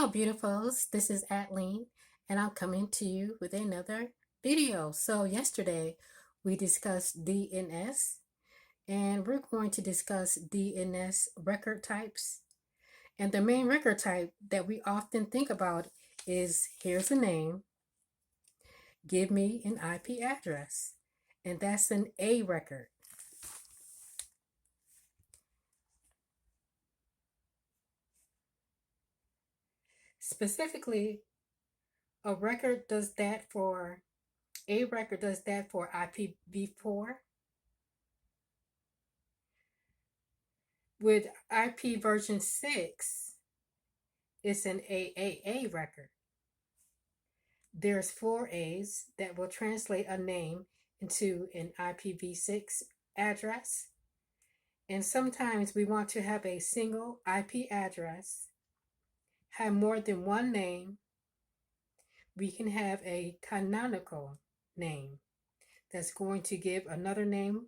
Hello, beautifuls. This is Atleen, and I'm coming to you with another video. So yesterday we discussed DNS, and we're going to discuss DNS record types. And the main record type that we often think about is here's a name, give me an IP address, and that's an A record. Specifically, a record does that for A record does that for IPv4. With IP version 6, it's an AAA record. There's 4 A's that will translate a name into an IPv6 address. And sometimes we want to have a single IP address, have more than one name. We can have a canonical name that's going to give another name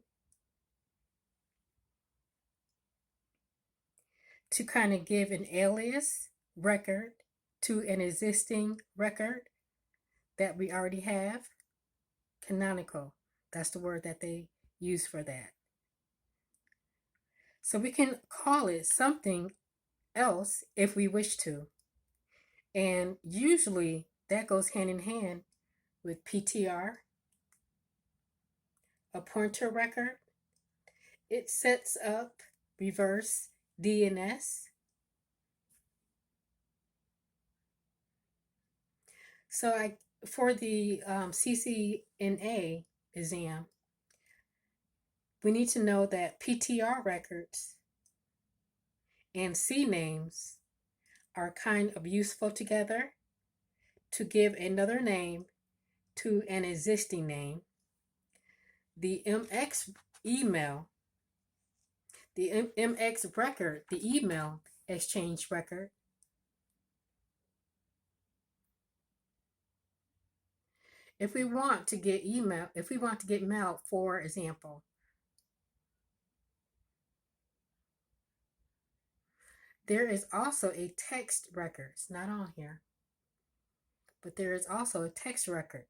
to kind of give an alias record to an existing record that we already have. Canonical, that's the word that they use for that. So we can call it something else if we wish to. And usually that goes hand in hand with PTR, a pointer record. It sets up reverse DNS. So for the CCNA exam, we need to know that PTR records and CNAMEs are kind of useful together to give another name to an existing name. The MX email, the MX record, the email exchange record, if we want to get mail, for example, there is also a text record. It's not on here, but there is also a text record.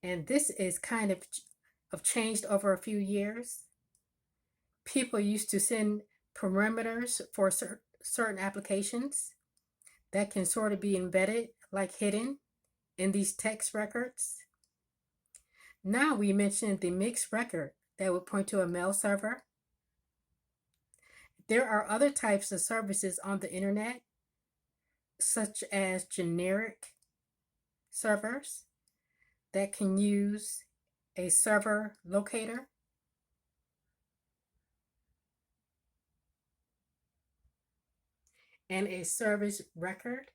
And this is kind of changed over a few years. People used to send parameters for certain applications that can sort of be embedded, like hidden in these text records. Now we mentioned the mixed record that would point to a mail server. There are other types of services on the internet, such as generic servers that can use a server locator. And a service record.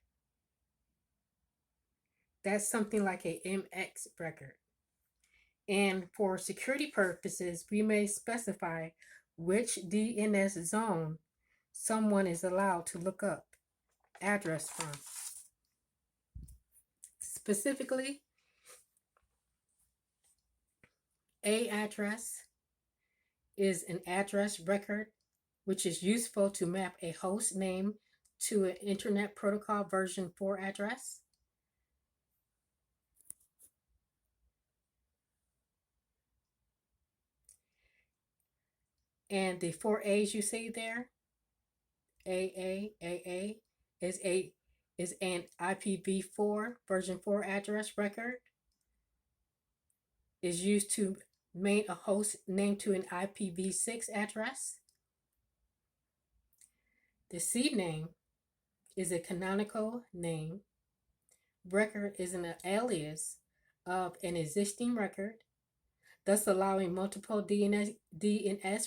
That's something like a MX record. And for security purposes, we may specify which DNS zone someone is allowed to look up address from. Specifically, A address is an address record which is useful to map a host name to an Internet Protocol version 4 address. And the 4 A's you see there, AA is an IPv4 version 4 address record. Is used to map a host name to an IPv6 address. The CNAME is a canonical name. Record is an alias of an existing record, thus allowing multiple DNS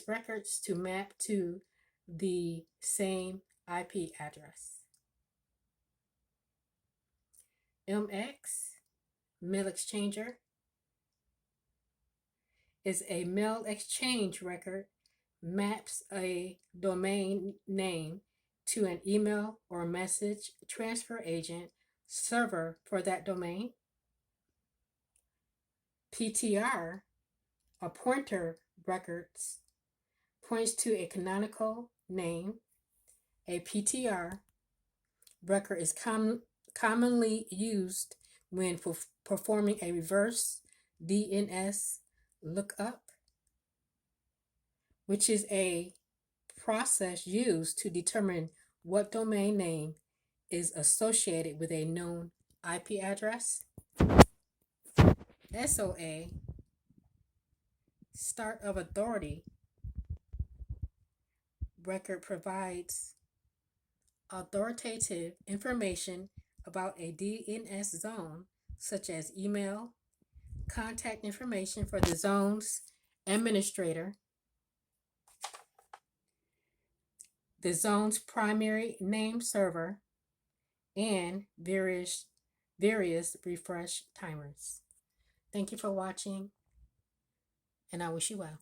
records to map to the same IP address. MX, mail exchanger, is a mail exchange record, maps a domain name to an email or message transfer agent server for that domain. PTR, a pointer records, points to a canonical name. A PTR record is commonly used when performing a reverse DNS lookup, which is a process used to determine what domain name is associated with a known IP address. SOA, Start of Authority record, provides authoritative information about a DNS zone, such as email, contact information for the zone's administrator, the zone's primary name server, and various refresh timers. Thank you for watching, and I wish you well.